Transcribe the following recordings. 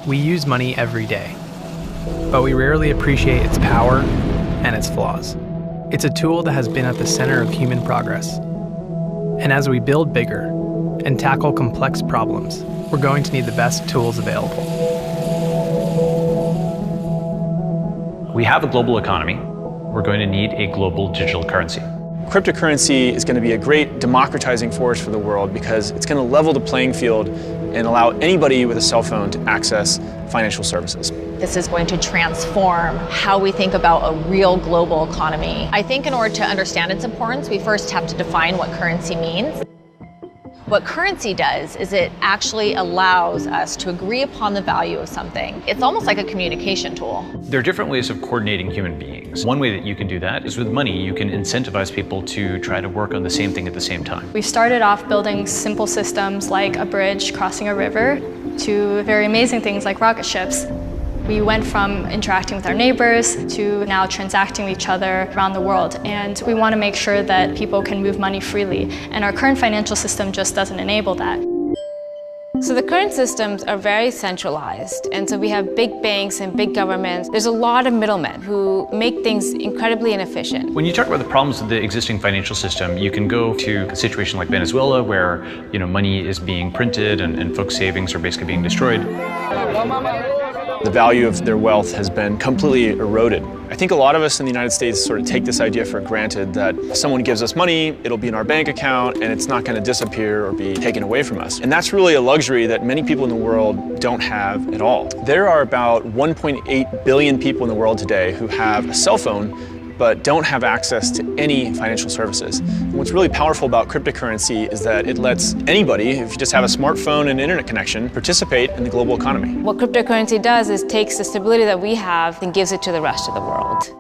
We use money every day, but we rarely appreciate its power and its flaws. It's a tool that has been at the center of human progress. And as we build bigger and tackle complex problems, we're going to need the best tools available. We have a global economy. We're going to need a global digital currency. Cryptocurrency is going to be a great democratizing force for the world because it's going to level the playing field and allow anybody with a cell phone to access financial services. This is going to transform how we think about a real global economy. I think in order to understand its importance, we first have to define what currency means. What currency does is it actually allows us to agree upon the value of something. It's almost like a communication tool. There are different ways of coordinating human beings. One way that you can do that is with money. You can incentivize people to try to work on the same thing at the same time. We started off building simple systems like a bridge crossing a river to very amazing things like rocket ships. We went from interacting with our neighbors to now transacting with each other around the world. And we want to make sure that people can move money freely. And our current financial system just doesn't enable that. So the current systems are very centralized. And so we have big banks and big governments. There's a lot of middlemen who make things incredibly inefficient. When you talk about the problems of the existing financial system, you can go to a situation like Venezuela where money is being printed and folks' savings are basically being destroyed. The value of their wealth has been completely eroded. I think a lot of us in the United States sort of take this idea for granted that if someone gives us money, it'll be in our bank account and it's not going to disappear or be taken away from us. And that's really a luxury that many people in the world don't have at all. There are about 1.8 billion people in the world today who have a cell phone but don't have access to any financial services. And what's really powerful about cryptocurrency is that it lets anybody, if you just have a smartphone and internet connection, participate in the global economy. What cryptocurrency does is takes the stability that we have and gives it to the rest of the world.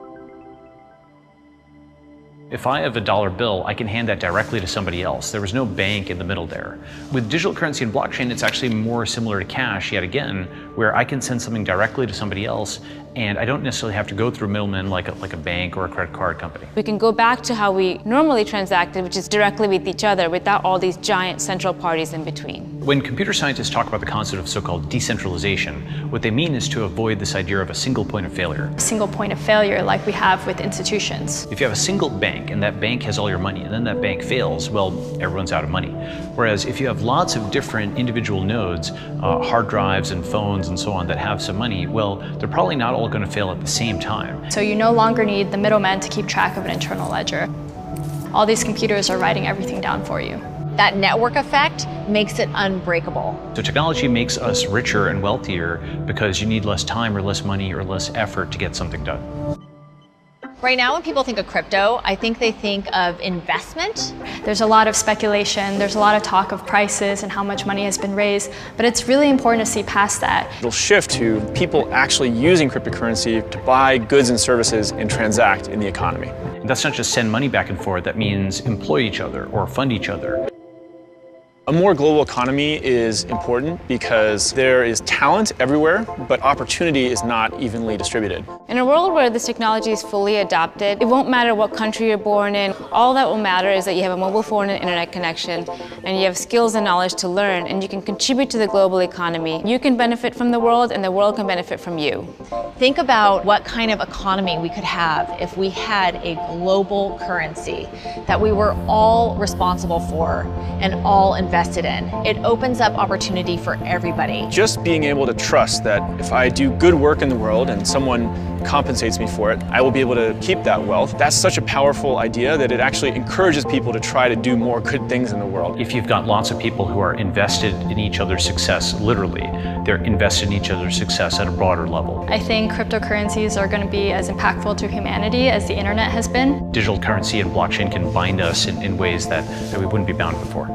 If I have a dollar bill, I can hand that directly to somebody else. There was no bank in the middle there. With digital currency and blockchain, it's actually more similar to cash yet again, where I can send something directly to somebody else and I don't necessarily have to go through middlemen like a bank or a credit card company. We can go back to how we normally transacted, which is directly with each other without all these giant central parties in between. When computer scientists talk about the concept of so-called decentralization, what they mean is to avoid this idea of a single point of failure. A single point of failure like we have with institutions. If you have a single bank and that bank has all your money and then that bank fails, well, everyone's out of money. Whereas if you have lots of different individual nodes, hard drives and phones and so on that have some money, well, they're probably not all going to fail at the same time. So you no longer need the middleman to keep track of an internal ledger. All these computers are writing everything down for you. That network effect makes it unbreakable. So technology makes us richer and wealthier because you need less time or less money or less effort to get something done. Right now, when people think of crypto, I think they think of investment. There's a lot of speculation, there's a lot of talk of prices and how much money has been raised, but it's really important to see past that. It'll shift to people actually using cryptocurrency to buy goods and services and transact in the economy. And that's not just send money back and forth, that means employ each other or fund each other. A more global economy is important because there is talent everywhere, but opportunity is not evenly distributed. In a world where this technology is fully adopted, it won't matter what country you're born in. All that will matter is that you have a mobile phone and internet connection, and you have skills and knowledge to learn, and you can contribute to the global economy. You can benefit from the world, and the world can benefit from you. Think about what kind of economy we could have if we had a global currency that we were all responsible for and all invested in. It opens up opportunity for everybody. Just being able to trust that if I do good work in the world and someone compensates me for it, I will be able to keep that wealth. That's such a powerful idea that it actually encourages people to try to do more good things in the world. If you've got lots of people who are invested in each other's success, literally, they're invested in each other's success at a broader level. I think cryptocurrencies are going to be as impactful to humanity as the internet has been. Digital currency and blockchain can bind us in ways that we wouldn't be bound before.